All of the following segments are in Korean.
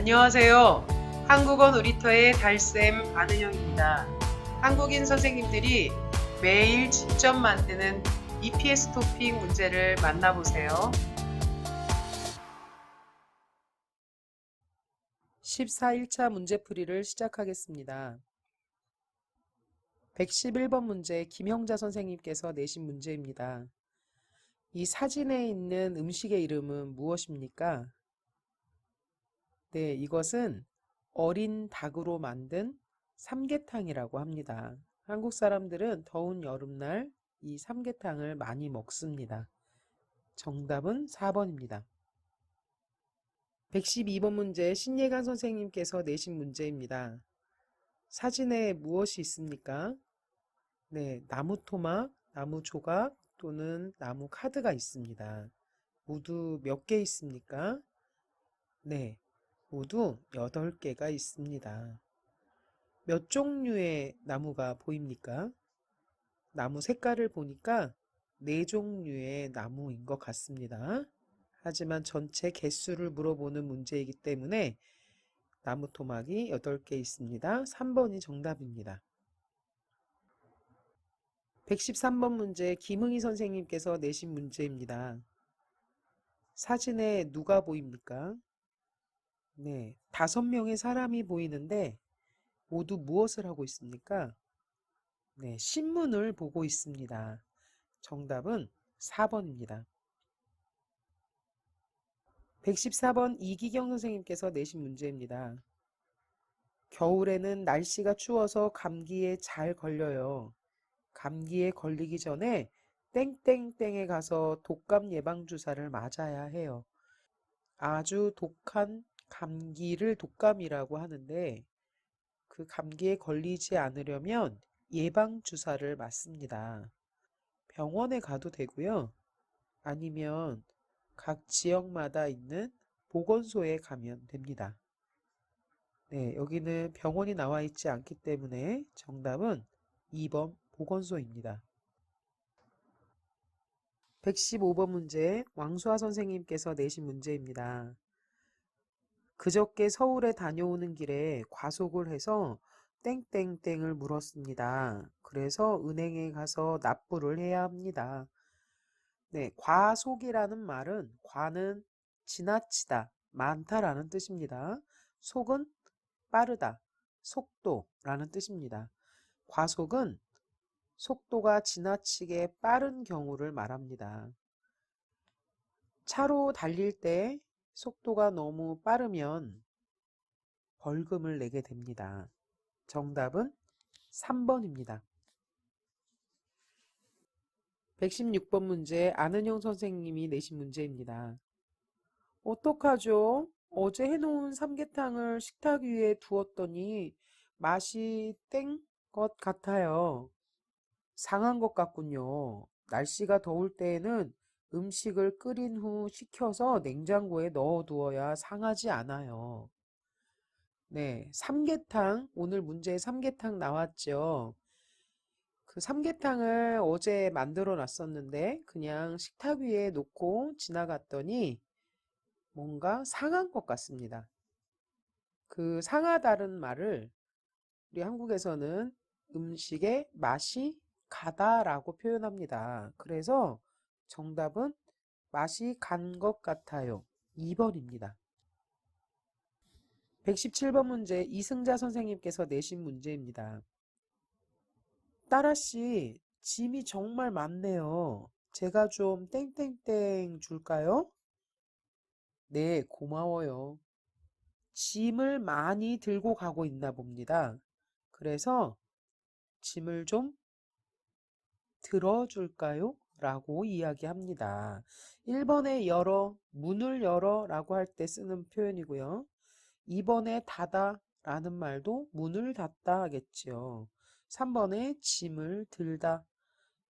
안녕하세요. 한국어 놀이터의 달쌤 안은영입니다. 한국인 선생님들이 매일 직접 만드는 EPS 토픽 문제를 만나보세요. 14일차 문제풀이를 시작하겠습니다. 111번 문제 김형자 선생님께서 내신 문제입니다. 이 사진에 있는 음식의 이름은 무엇입니까? 네, 이것은 어린 닭으로 만든 삼계탕이라고 합니다. 한국 사람들은 더운 여름날 이 삼계탕을 많이 먹습니다. 정답은 4번입니다. 112번 문제 신예관 선생님께서 내신 문제입니다. 사진에 무엇이 있습니까? 네, 나무 토막, 나무 조각 또는 나무 카드가 있습니다. 모두 몇 개 있습니까? 네, 모두 8개가 있습니다. 몇 종류의 나무가 보입니까? 나무 색깔을 보니까 4종류의 나무인 것 같습니다. 하지만 전체 개수를 물어보는 문제이기 때문에 나무 토막이 8개 있습니다. 3번이 정답입니다. 113번 문제 김흥희 선생님께서 내신 문제입니다. 사진에 누가 보입니까? 네, 5명의 사람이 보이는데 모두 무엇을 하고 있습니까? 네, 신문을 보고 있습니다. 정답은 4번입니다. 114번 이기경 선생님께서 내신 문제입니다. 겨울에는 날씨가 추워서 감기에 잘 걸려요. 감기에 걸리기 전에 땡땡땡에 가서 독감 예방주사를 맞아야 해요. 아주 독한 감기를 독감이라고 하는데 그 감기에 걸리지 않으려면 예방주사를 맞습니다. 병원에 가도 되고요. 아니면 각 지역마다 있는 보건소에 가면 됩니다. 네, 여기는 병원이 나와 있지 않기 때문에 정답은 2번 보건소입니다. 115번 문제 왕수아 선생님께서 내신 문제입니다. 그저께 서울에 다녀오는 길에 과속을 해서 땡땡땡을 물었습니다. 그래서 은행에 가서 납부를 해야 합니다. 네, 과속이라는 말은 과는 지나치다, 많다라는 뜻입니다. 속은 빠르다, 속도라는 뜻입니다. 과속은 속도가 지나치게 빠른 경우를 말합니다. 차로 달릴 때 속도가 너무 빠르면 벌금을 내게 됩니다. 정답은 3번입니다. 116번 문제 안은영 선생님이 내신 문제입니다. 어떡하죠? 어제 해놓은 삼계탕을 식탁 위에 두었더니 맛이 땡 것 같아요. 상한 것 같군요. 날씨가 더울 때에는 음식을 끓인 후 식혀서 냉장고에 넣어두어야 상하지 않아요. 네, 삼계탕, 오늘 문제에 삼계탕 나왔죠. 그 삼계탕을 어제 만들어 놨었는데 그냥 식탁 위에 놓고 지나갔더니 뭔가 상한 것 같습니다. 그 상하다는 말을 우리 한국에서는 음식의 맛이 가다라고 표현합니다. 그래서 정답은 맛이 간 것 같아요. 2번입니다. 117번 문제 이승자 선생님께서 내신 문제입니다. 따라씨, 짐이 정말 많네요. 제가 좀 땡땡땡 줄까요? 네, 고마워요. 짐을 많이 들고 가고 있나 봅니다. 그래서 짐을 좀 들어줄까요? 라고 이야기합니다. 1번에 열어, 문을 열어 라고 할 때 쓰는 표현이고요. 2번에 닫아 라는 말도 문을 닫다 하겠지요. 3번에 짐을 들다,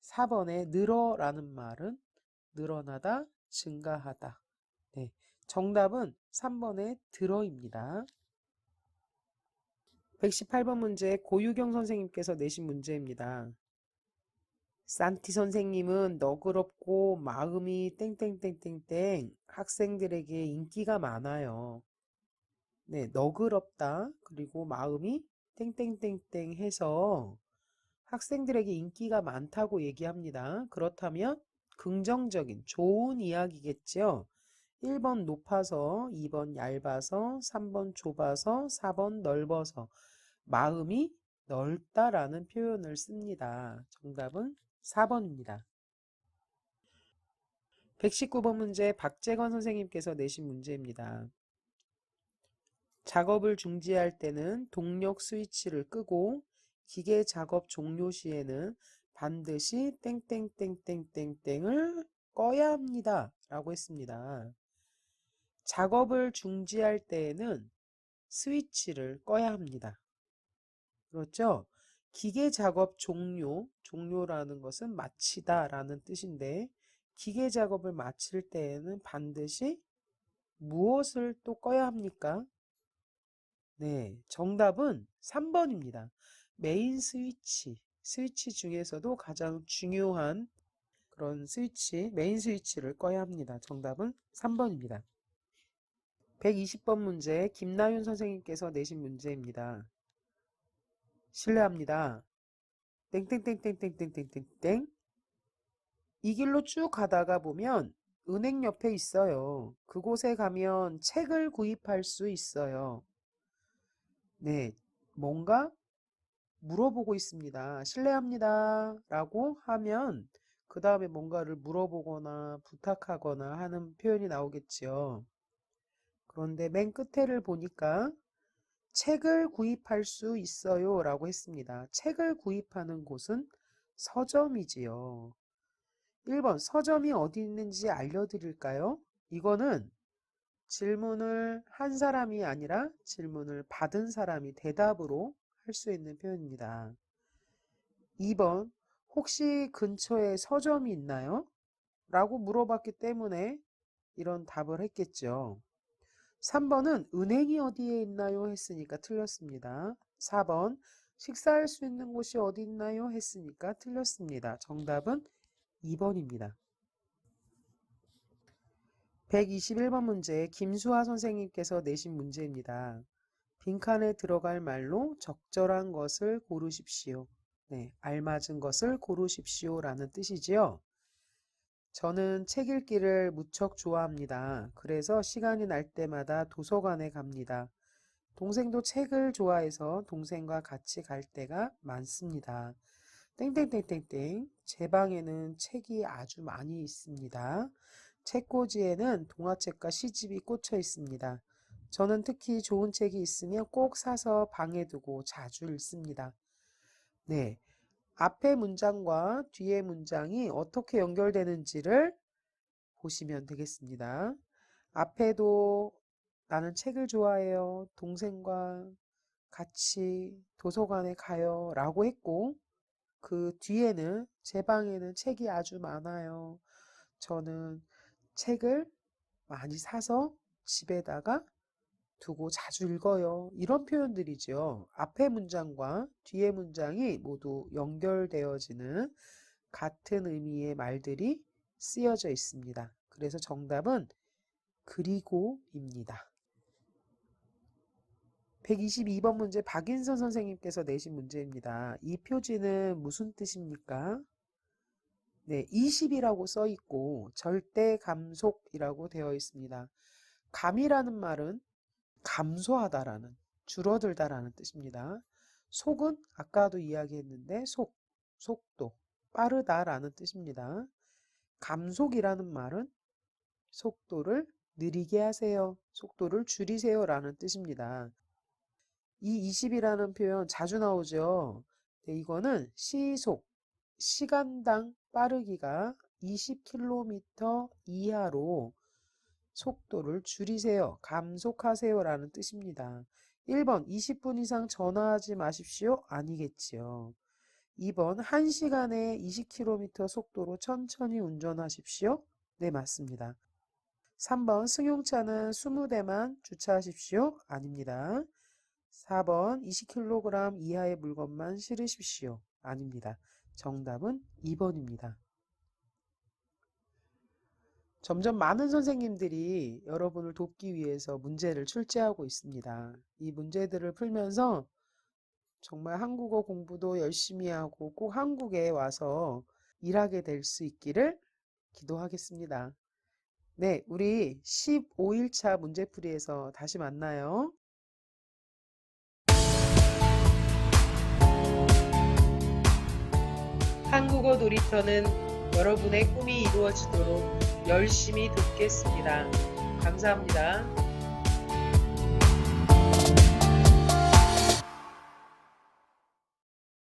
4번에 늘어 라는 말은 늘어나다, 증가하다. 네, 정답은 3번에 들어입니다. 118번 문제 고유경 선생님께서 내신 문제입니다. 산티 선생님은 너그럽고 마음이 땡땡땡땡땡 학생들에게 인기가 많아요. 네, 너그럽다. 그리고 마음이 땡땡땡땡 해서 학생들에게 인기가 많다고 얘기합니다. 그렇다면 긍정적인 좋은 이야기겠죠. 1번 높아서, 2번 얇아서, 3번 좁아서, 4번 넓어서 마음이 넓다라는 표현을 씁니다. 정답은 4번입니다. 119번 문제 박재건 선생님께서 내신 문제입니다. 작업을 중지할 때는 동력 스위치를 끄고 기계 작업 종료 시에는 반드시 땡땡땡땡땡땡을 꺼야 합니다. 라고 했습니다. 작업을 중지할 때에는 스위치를 꺼야 합니다. 그렇죠? 기계 작업 종료, 종료라는 것은 마치다 라는 뜻인데 기계 작업을 마칠 때에는 반드시 무엇을 또 꺼야 합니까? 네, 정답은 3번입니다. 메인 스위치, 스위치 중에서도 가장 중요한 그런 스위치, 메인 스위치를 꺼야 합니다. 정답은 3번입니다. 120번 문제, 김나윤 선생님께서 내신 문제입니다. 실례합니다. 땡땡땡땡땡땡땡땡땡 이 길로 쭉 가다가 보면 은행 옆에 있어요. 그곳에 가면 책을 구입할 수 있어요. 네, 뭔가 물어보고 있습니다. 실례합니다. 라고 하면 그 다음에 뭔가를 물어보거나 부탁하거나 하는 표현이 나오겠지요. 그런데 맨 끝에를 보니까 책을 구입할 수 있어요 라고 했습니다. 책을 구입하는 곳은 서점이지요. 1번 서점이 어디 있는지 알려드릴까요? 이거는 질문을 한 사람이 아니라 질문을 받은 사람이 대답으로 할 수 있는 표현입니다. 2번 혹시 근처에 서점이 있나요? 라고 물어봤기 때문에 이런 답을 했겠죠. 3번은 은행이 어디에 있나요? 했으니까 틀렸습니다. 4번 식사할 수 있는 곳이 어디 있나요? 했으니까 틀렸습니다. 정답은 2번입니다. 121번 문제 김수아 선생님께서 내신 문제입니다. 빈칸에 들어갈 말로 적절한 것을 고르십시오. 네, 알맞은 것을 고르십시오 라는 뜻이지요. 저는 책 읽기를 무척 좋아합니다. 그래서 시간이 날 때마다 도서관에 갑니다. 동생도 책을 좋아해서 동생과 같이 갈 때가 많습니다. 땡땡땡땡땡 제 방에는 책이 아주 많이 있습니다. 책꽂이에는 동화책과 시집이 꽂혀 있습니다. 저는 특히 좋은 책이 있으면 꼭 사서 방에 두고 자주 읽습니다. 네, 앞에 문장과 뒤에 문장이 어떻게 연결되는지를 보시면 되겠습니다. 앞에도 나는 책을 좋아해요. 동생과 같이 도서관에 가요. 라고 했고, 그 뒤에는 제 방에는 책이 아주 많아요. 저는 책을 많이 사서 집에다가 두고 자주 읽어요. 이런 표현들이죠. 앞에 문장과 뒤에 문장이 모두 연결되어지는 같은 의미의 말들이 쓰여져 있습니다. 그래서 정답은 그리고입니다. 122번 문제 박인선 선생님께서 내신 문제입니다. 이 표지는 무슨 뜻입니까? 네, 20이라고 써 있고 절대 감속이라고 되어 있습니다. 감이라는 말은 감소하다라는, 줄어들다라는 뜻입니다. 속은 아까도 이야기했는데 속도, 빠르다라는 뜻입니다. 감속이라는 말은 속도를 느리게 하세요, 속도를 줄이세요라는 뜻입니다. 이 20이라는 표현 자주 나오죠. 네, 이거는 시속, 시간당 빠르기가 20km 이하로 속도를 줄이세요, 감속하세요 라는 뜻입니다. 1번 20분 이상 전화하지 마십시오. 아니겠지요. 2번 1시간에 20km 속도로 천천히 운전하십시오. 네, 맞습니다. 3번 승용차는 20대만 주차하십시오. 아닙니다. 4번 20kg 이하의 물건만 실으십시오. 아닙니다. 정답은 2번입니다. 점점 많은 선생님들이 여러분을 돕기 위해서 문제를 출제하고 있습니다. 이 문제들을 풀면서 정말 한국어 공부도 열심히 하고 꼭 한국에 와서 일하게 될 수 있기를 기도하겠습니다. 네, 우리 15일차 문제풀이에서 다시 만나요. 한국어 놀이터는 여러분의 꿈이 이루어지도록 열심히 돕겠습니다. 감사합니다.